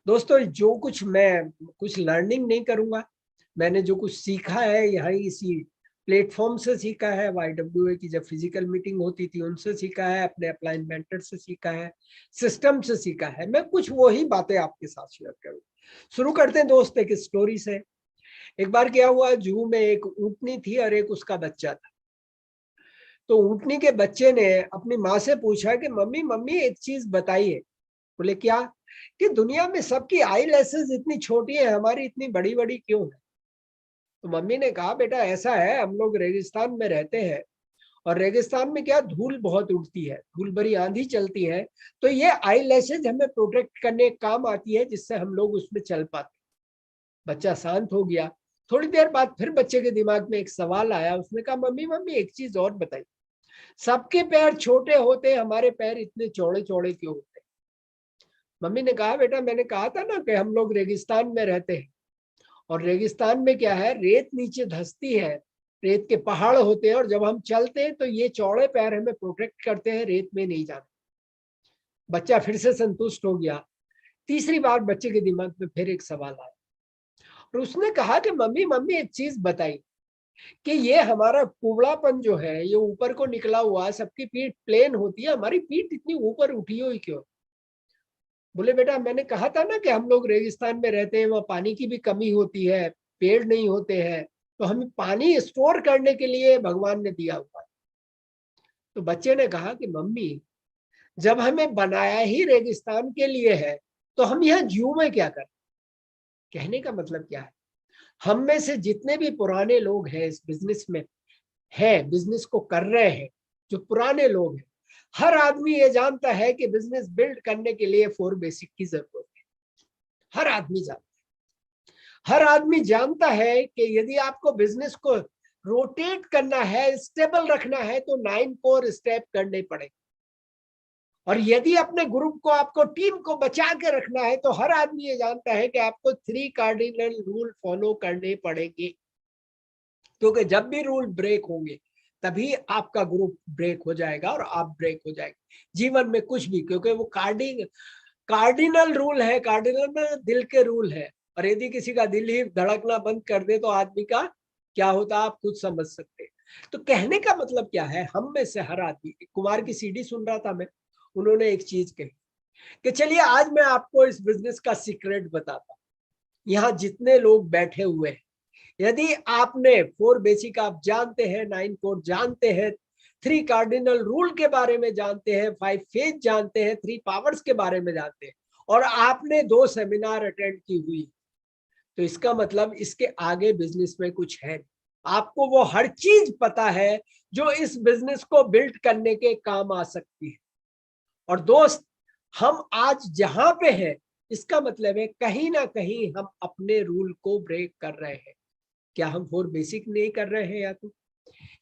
दोस्तों, जो कुछ मैं कुछ लर्निंग नहीं करूंगा, मैंने जो कुछ सीखा है यहाँ इसी प्लेटफॉर्म से सीखा है। YWA की जब फिजिकल मीटिंग होती थी उनसे सीखा है, अपने अपलाइन मेंटर से सीखा है, सिस्टम से सीखा है। मैं कुछ वही बातें आपके साथ शेयर करूँ। शुरू करते हैं दोस्त एक स्टोरी से। एक बार क्या हुआ, जू में एक ऊँटनी थी और एक उसका बच्चा था। तो ऊँटनी के बच्चे ने अपनी माँ से पूछा कि मम्मी मम्मी एक चीज बताइए। बोले क्या? कि दुनिया में सबकी आई लेसेस इतनी छोटी है, हमारी इतनी बड़ी बड़ी क्यों है? तो मम्मी ने कहा बेटा ऐसा है, हम लोग रेगिस्तान में रहते हैं और रेगिस्तान में क्या धूल बहुत उड़ती है, धूल भरी आंधी चलती है। तो ये आई लैशेज हमें प्रोटेक्ट करने काम आती है, जिससे हम लोग उसमें चल पाते। बच्चा शांत हो गया। थोड़ी देर बाद फिर बच्चे के दिमाग में एक सवाल आया। उसने कहा मम्मी मम्मी एक चीज और बताइए, सबके पैर छोटे होते, हमारे पैर इतने चौड़े चौड़े क्यों होते? मम्मी ने कहा बेटा मैंने कहा था ना कि हम लोग रेगिस्तान में रहते हैं, और रेगिस्तान में क्या है, रेत नीचे धंसती है, रेत के पहाड़ होते हैं, और जब हम चलते हैं तो ये चौड़े पैर हमें प्रोटेक्ट करते हैं, रेत में नहीं जाते। बच्चा फिर से संतुष्ट हो गया। तीसरी बार बच्चे के दिमाग में फिर एक सवाल आया और उसने कहा कि मम्मी मम्मी एक चीज बताई कि ये हमारा कुबड़ापन जो है ये ऊपर को निकला हुआ, सबकी पीठ प्लेन होती है, हमारी पीठ इतनी ऊपर उठी हुई क्यों? बोले बेटा मैंने कहा था ना कि हम लोग रेगिस्तान में रहते हैं, वहां पानी की भी कमी होती है, पेड़ नहीं होते हैं, तो हमें पानी स्टोर करने के लिए भगवान ने दिया हुआ है। तो बच्चे ने कहा कि मम्मी जब हमें बनाया ही रेगिस्तान के लिए है तो हम यहाँ जू में क्या करें? कहने का मतलब क्या है, हम में से जितने भी पुराने लोग हैं इस बिजनेस में है, बिजनेस को कर रहे हैं, जो पुराने लोग हैं, हर आदमी ये जानता है कि बिजनेस बिल्ड करने के लिए 4 बेसिक की जरूरत है। हर आदमी जानता है। हर आदमी जानता है कि यदि आपको बिजनेस को रोटेट करना है, स्टेबल रखना है, तो 9 कोर स्टेप करने पड़ेंगे। और यदि अपने ग्रुप को, आपको टीम को बचा के रखना है, तो हर आदमी ये जानता है कि आपको 3 कार्डिनल रूल फॉलो करने पड़ेंगे। क्योंकि जब भी रूल ब्रेक होंगे तभी आपका ग्रुप ब्रेक हो जाएगा और आप ब्रेक हो जाएंगे। जीवन में कुछ भी, क्योंकि वो कार्डिनल रूल है, कार्डिनल में दिल के रूल है। और यदि किसी का दिल ही धड़कना बंद कर दे तो आदमी का क्या होता आप खुद समझ सकते हैं। तो कहने का मतलब क्या है, हम में से हर आदमी, कुमार की सीडी सुन रहा था मैं, उन्होंने एक चीज कही कि चलिए आज मैं आपको इस बिजनेस का सीक्रेट बताता हूं। यहाँ जितने लोग बैठे हुए हैं, यदि आपने 4 बेसिक आप जानते हैं, 9 कोर जानते हैं, 3 कार्डिनल रूल के बारे में जानते हैं, 5 फेज जानते हैं, 3 पावर्स के बारे में जानते हैं, और आपने 2 सेमिनार अटेंड की हुई, तो इसका मतलब इसके आगे बिजनेस में कुछ है। आपको वो हर चीज पता है जो इस बिजनेस को बिल्ड करने के काम आ सकती है। और दोस्त, हम आज जहां पे हैं, इसका मतलब है कहीं ना कहीं हम अपने रूल को ब्रेक कर रहे हैं। क्या हम 4 बेसिक नहीं कर रहे हैं?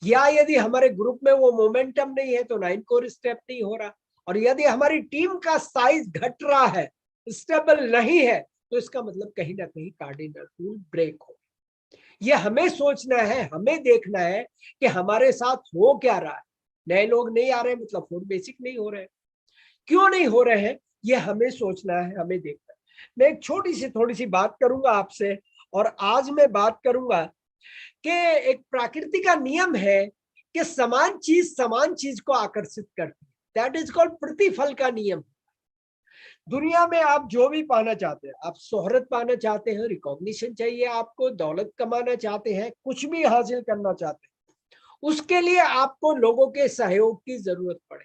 या यदि हमारे ग्रुप में वो मोमेंटम नहीं है तो 9 कोर स्टेप नहीं हो रहा, और यदि हमारी टीम का साइज घट रहा है, स्टेबल नहीं है, तो इसका मतलब कहीं ना कहीं कार्डिनल रूल ब्रेक हो। ये हमें सोचना है, हमें देखना है कि हमारे साथ हो क्या रहा है। नए लोग नहीं आ रहे मतलब 4 बेसिक नहीं हो रहे, क्यों नहीं हो रहे हैं, ये हमें सोचना है, हमें देखना है। मैं एक छोटी सी थोड़ी सी बात करूंगा आपसे, और आज मैं बात करूंगा कि एक प्रकृति का नियम है कि समान चीज को आकर्षित करती है। दैट इज कॉल्ड प्रतिफल का नियम। दुनिया में आप जो भी पाना चाहते हैं, आप शोहरत पाना चाहते हैं, रिकॉग्निशन चाहिए आपको, दौलत कमाना चाहते हैं, कुछ भी हासिल करना चाहते हैं, उसके लिए आपको लोगों के सहयोग की जरूरत पड़े।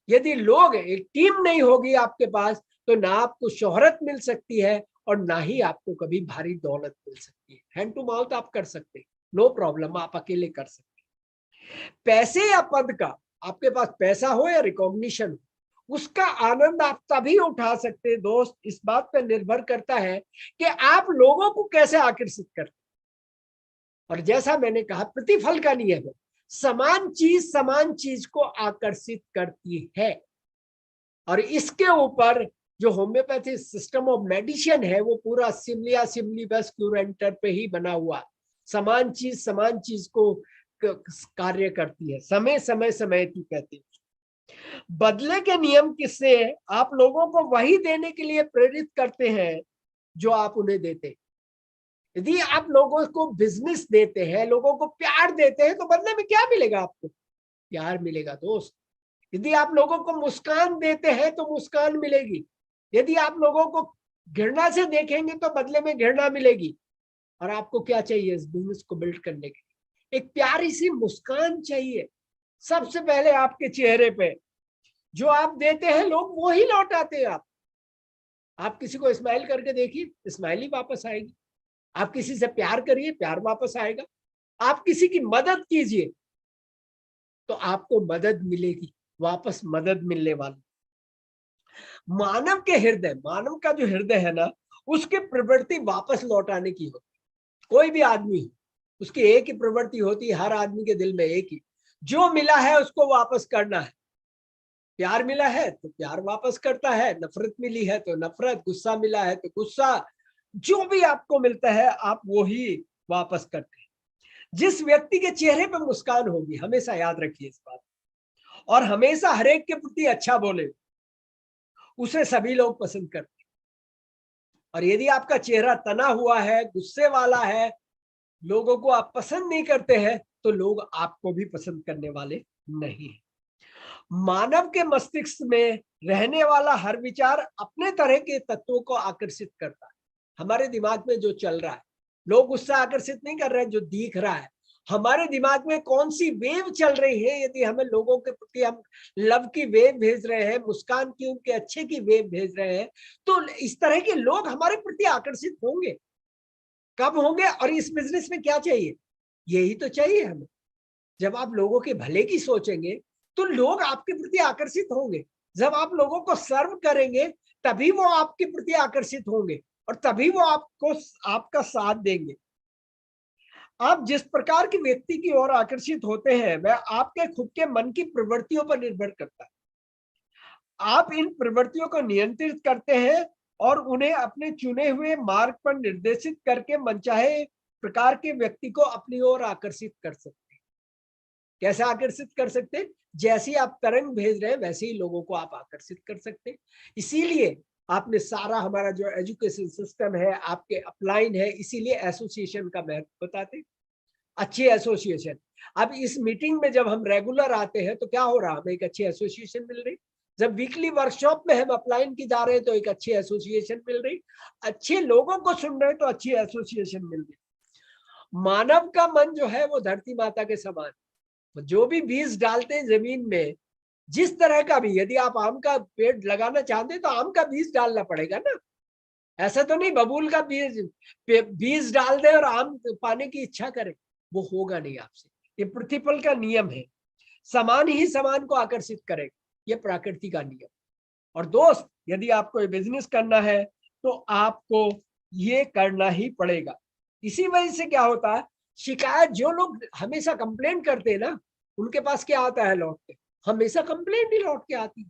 यदि लोग, एक टीम नहीं होगी आपके पास, तो ना आपको शोहरत मिल सकती है और ना ही आपको कभी भारी दौलत मिल सकती है। हैंड टू माउथ आप कर सकते हैं, नो प्रॉब्लम, आप अकेले कर सकते हैं। पैसे या पद का, आपके पास पैसा हो या रिकॉग्निशन हो, उसका आनंद आप तभी उठा सकते हैं दोस्त, इस बात पर निर्भर करता है कि आप लोगों को कैसे आकर्षित करते हैं। और जैसा मैंने कहा, प्रतिफल का नियम है, समान चीज को आकर्षित करती है। और इसके ऊपर जो होम्योपैथी सिस्टम ऑफ मेडिसिन है, वो पूरा सिमलिया सिमलीबस क्यूरेंटर पे ही बना हुआ। समान चीज को कार्य करती है, समय समय समय की कहती है। बदले के नियम किससे आप लोगों को वही देने के लिए प्रेरित करते हैं जो आप उन्हें देते हैं। यदि आप लोगों को बिजनेस देते हैं, लोगों को प्यार देते हैं, तो बदले में क्या मिलेगा आपको? प्यार मिलेगा दोस्त। यदि आप लोगों को मुस्कान देते हैं तो मुस्कान मिलेगी। यदि आप लोगों को घृणा से देखेंगे तो बदले में घृणा मिलेगी। और आपको क्या चाहिए इस बिजनेस को बिल्ड करने के लिए? एक प्यारी सी मुस्कान चाहिए सबसे पहले आपके चेहरे पे। जो आप देते हैं लोग वो ही लौटाते हैं। आप किसी को स्माइल करके देखिए, स्माइल ही वापस आएगी। आप किसी से प्यार करिए, प्यार वापस आएगा। आप किसी की मदद कीजिए तो आपको मदद मिलेगी, वापस मदद मिलने वाली। मानव के हृदय, मानव का जो हृदय है ना, उसकी प्रवृत्ति वापस लौटाने की होती। कोई भी आदमी, उसकी एक ही प्रवृत्ति होती है, हर आदमी के दिल में एक ही, जो मिला है उसको वापस करना है। प्यार मिला है तो प्यार वापस करता है, नफरत मिली है तो नफरत, गुस्सा मिला है तो गुस्सा, जो भी आपको मिलता है आप वो ही वापस करते हैं। जिस व्यक्ति के चेहरे पर मुस्कान होगी, हमेशा याद रखिए इस बात, और हमेशा हर एक के प्रति अच्छा बोले, उसे सभी लोग पसंद करते हैं। और यदि आपका चेहरा तना हुआ है, गुस्से वाला है, लोगों को आप पसंद नहीं करते हैं, तो लोग आपको भी पसंद करने वाले नहीं है। मानव के मस्तिष्क में रहने वाला हर विचार अपने तरह के तत्वों को आकर्षित करता है। हमारे दिमाग में जो चल रहा है, लोग उससे आकर्षित नहीं कर रहे हैं, जो दिख रहा है। हमारे दिमाग में कौन सी वेव चल रही है, यदि हमें लोगों के प्रति हम लव की वेव भेज रहे हैं, मुस्कान की, उनके अच्छे की वेव भेज रहे हैं, तो इस तरह के लोग हमारे प्रति आकर्षित होंगे। कब होंगे? और इस बिजनेस में क्या चाहिए? यही तो चाहिए हमें। जब आप लोगों के भले की सोचेंगे तो लोग आपके प्रति आकर्षित होंगे। जब आप लोगों को सर्व करेंगे तभी वो आपके प्रति आकर्षित होंगे, और तभी वो आपको, आपका साथ देंगे। आप जिस प्रकार के व्यक्ति की ओर आकर्षित होते हैं वह आपके खुद के मन की प्रवृत्तियों पर निर्भर करता है। आप इन प्रवृत्तियों को नियंत्रित करते हैं और उन्हें अपने चुने हुए मार्ग पर निर्देशित करके मनचाहे प्रकार के व्यक्ति को अपनी ओर आकर्षित कर सकते हैं। कैसे आकर्षित कर सकते हैं? जैसी आप तरंग भेज रहे हैं वैसे ही लोगों को आप आकर्षित कर सकते हैं। इसीलिए आपने सारा हमारा जो एजुकेशन सिस्टम है, आपके अपलाइन है, इसीलिए एसोसिएशन का महत्व बताते हैं। अच्छी एसोसिएशन। अब इस मीटिंग में जब हम रेगुलर आते हैं तो क्या हो रहा है? हमें एक अच्छी एसोसिएशन मिल रही। जब वीकली वर्कशॉप में हम अपलाइन की जा रहे हैं तो एक अच्छी एसोसिएशन मिल रही। अच्छे लोगों को सुन रहे तो अच्छी एसोसिएशन मिल रही। मानव का मन जो है वो धरती माता के समान, जो भी बीज डालते हैं जमीन में, जिस तरह का भी, यदि आप आम का पेड़ लगाना चाहते हैं तो आम का बीज डालना पड़ेगा ना। ऐसा तो नहीं बबूल का बीज डाल दे और आम पाने की इच्छा करे, वो होगा नहीं आपसे। ये प्रतिफल का नियम है। समान ही समान को आकर्षित करेगा, ये प्रकृति का नियम। और दोस्त, यदि आपको ये बिजनेस करना है तो आपको ये करना ही पड़ेगा। इसी वजह से क्या होता है, शिकायत, जो लोग हमेशा कंप्लेन करते हैं ना, उनके पास क्या आता है लौट के? हमेशा कंप्लेन ही लौट के आती है।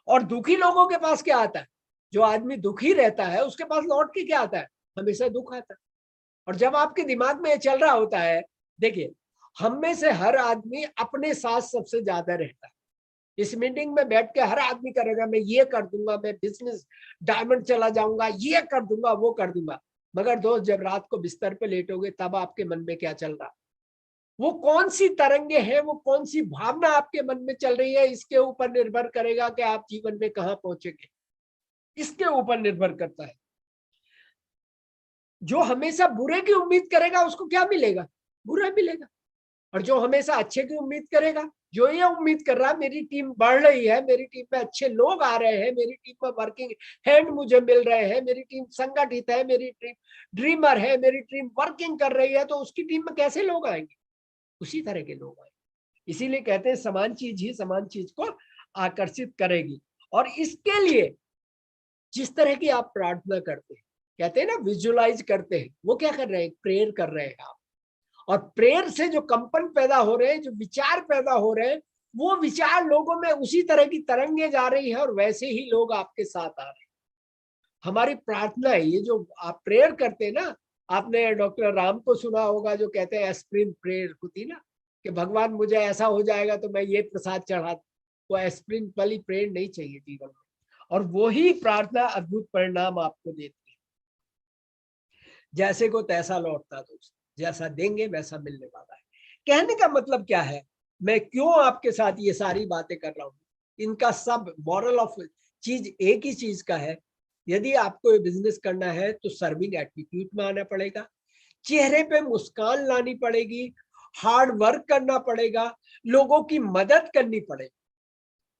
और दुखी लोगों के पास क्या आता है? जो आदमी दुखी रहता है उसके पास लौट के क्या आता है? हमेशा दुख आता है। और जब आपके दिमाग में ये चल रहा होता है, देखिए, हम में से हर आदमी अपने साथ सबसे ज्यादा रहता है। इस मीटिंग में बैठ के हर आदमी करेगा, मैं ये कर दूंगा, मैं बिजनेस डायमंड चला जाऊंगा, ये कर दूंगा, वो कर दूंगा। मगर दोस्त, जब रात को बिस्तर पे लेटोगे तब आपके मन में क्या चल रहा है? वो कौन सी तरंगे हैं, वो कौन सी भावना आपके मन में चल रही है, इसके ऊपर निर्भर करेगा कि आप जीवन में कहां पहुंचेंगे। इसके ऊपर निर्भर करता है। जो हमेशा बुरे की उम्मीद करेगा उसको क्या मिलेगा? बुरा मिलेगा। और जो हमेशा अच्छे की उम्मीद करेगा, जो ये उम्मीद कर रहा है मेरी टीम बढ़ रही है, मेरी टीम में अच्छे लोग आ रहे हैं, मेरी टीम में वर्किंग हैंड मुझे मिल रहे हैं, मेरी टीम संगठित है, मेरी टीम ड्रीमर है, मेरी टीम वर्किंग कर रही है, तो उसकी टीम में कैसे लोग आएंगे? उसी तरह के लोग आएंगे। इसीलिए कहते हैं समान चीज ही समान चीज को आकर्षित करेगी। और इसके लिए जिस तरह की आप प्रार्थना करते हैं, कहते हैं ना विजुअलाइज करते हैं, वो क्या कर रहे हैं? प्रेयर कर रहे हैं आप। और प्रेयर से जो कंपन पैदा हो रहे हैं, जो विचार पैदा हो रहे हैं, वो विचार लोगों में उसी तरह की तरंगे जा रही है और वैसे ही लोग आपके साथ आ रहे हैं। हमारी प्रार्थना है, ये जो आप प्रेयर करते हैं ना, आपने डॉक्टर राम को सुना होगा जो कहते हैं एस्प्रिन प्रेयर होती ना, कि भगवान मुझे ऐसा हो जाएगा तो मैं ये प्रसाद चढ़ा। वो एस्पिरिन वाली प्रेरणा नहीं चाहिए जीवन में, और वो ही प्रार्थना अद्भुत परिणाम आपको देती है। जैसे को तैसा लौटता दोस्त, जैसा देंगे वैसा मिलने वाला है। कहने का मतलब क्या है, मैं क्यों आपके साथ ये सारी बातें कर रहा हूँ, इनका सब मॉरल ऑफ चीज एक ही चीज का है। यदि आपको ये बिजनेस करना है तो सर्विंग एटीट्यूड में आना पड़ेगा, चेहरे पे मुस्कान लानी पड़ेगी, हार्ड वर्क करना पड़ेगा, लोगों की मदद करनी पड़ेगी।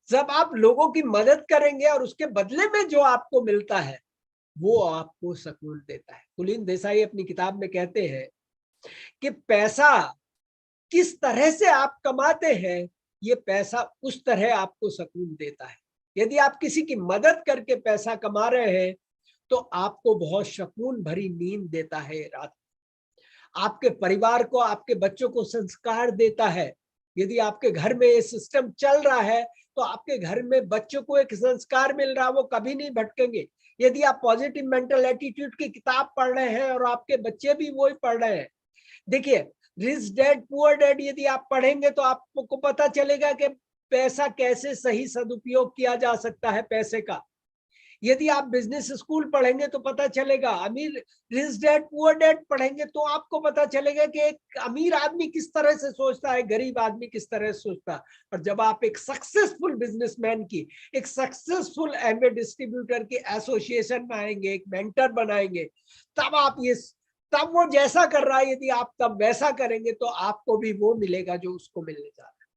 जब आप लोगों की मदद करेंगे और उसके बदले में जो आपको मिलता है वो आपको सुकून देता है। कुलीन देसाई अपनी किताब में कहते हैं कि पैसा किस तरह से आप कमाते हैं, ये पैसा उस तरह आपको सुकून देता है। यदि आप किसी की मदद करके पैसा कमा रहे हैं तो आपको बहुत सुकून भरी नींद देता है रात, आपके परिवार को, आपके बच्चों को संस्कार देता है। यदि आपके घर में ये सिस्टम चल रहा है तो आपके घर में बच्चों को एक संस्कार मिल रहा है, वो कभी नहीं भटकेंगे। यदि आप पॉजिटिव मेंटल एटीट्यूड की किताब पढ़ रहे हैं और आपके बच्चे भी वही पढ़ रहे हैं, देखिए रिच डैड पुअर डैड यदि आप पढ़ेंगे तो आपको पता चलेगा कि पैसा कैसे सही सदुपयोग किया जा सकता है पैसे का। यदि आप बिजनेस स्कूल पढ़ेंगे तो पता चलेगा, अमीर रिच डैड पुअर डैड पढ़ेंगे तो आपको पता चलेगा कि एक अमीर आदमी किस तरह से सोचता है, गरीब आदमी किस तरह से सोचता है। और जब आप एक सक्सेसफुल बिजनेसमैन की, एक सक्सेसफुल एमवे डिस्ट्रीब्यूटर की एसोसिएशन में आएंगे, एक मेंटर बनाएंगे, तब वो जैसा कर रहा है यदि आप तब वैसा करेंगे तो आपको भी वो मिलेगा जो उसको मिलने जा रहा है,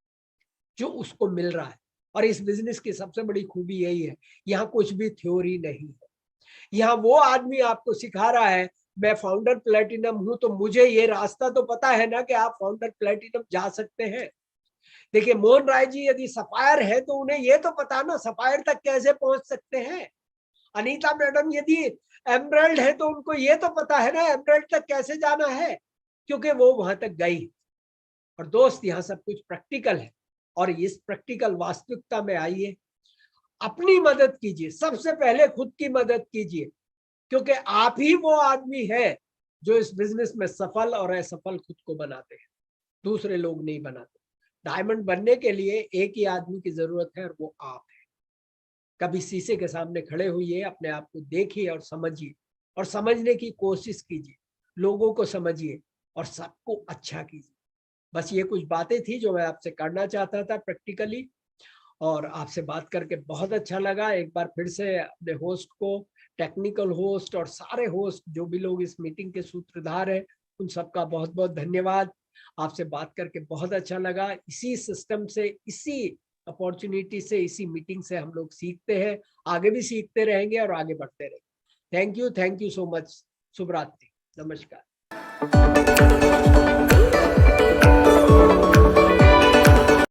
जो उसको मिल रहा है। और इस बिजनेस की सबसे बड़ी खूबी यही है, यहाँ कुछ भी थ्योरी नहीं है। यहाँ वो आदमी आपको सिखा रहा है, मैं फाउंडर प्लेटिनम हूं तो मुझे ये रास्ता तो पता है ना कि आप फाउंडर प्लेटिनम जा सकते हैं। देखिए मोहन राय जी यदि सफायर है तो उन्हें ये तो पता ना सफायर तक कैसे पहुंच सकते हैं। अनीता मैडम यदि एमरल्ड है तो उनको ये तो पता है ना एमरल्ड तक कैसे जाना है, क्योंकि वो वहां तक गई। और दोस्त यहाँ सब कुछ प्रैक्टिकल है, और इस प्रैक्टिकल वास्तविकता में आइए, अपनी मदद कीजिए, सबसे पहले खुद की मदद कीजिए, क्योंकि आप ही वो आदमी है जो इस बिजनेस में सफल और असफल खुद को बनाते हैं, दूसरे लोग नहीं बनाते। डायमंड बनने के लिए एक ही आदमी की जरूरत है और वो आप है। कभी शीशे के सामने खड़े हुए अपने आप को देखिए और समझिए, और समझने की कोशिश कीजिए, लोगों को समझिए और सबको अच्छा कीजिए। बस ये कुछ बातें थी जो मैं आपसे करना चाहता था प्रैक्टिकली, और आपसे बात करके बहुत अच्छा लगा। एक बार फिर से अपने होस्ट को, टेक्निकल होस्ट और सारे होस्ट जो भी लोग इस मीटिंग के सूत्रधार हैं, उन सबका बहुत बहुत धन्यवाद। आपसे बात करके बहुत अच्छा लगा। इसी सिस्टम से, इसी अपॉर्चुनिटी से, इसी मीटिंग से हम लोग सीखते हैं, आगे भी सीखते रहेंगे और आगे बढ़ते रहेंगे। Thank you so much. शुभ रात्रि, नमस्कार।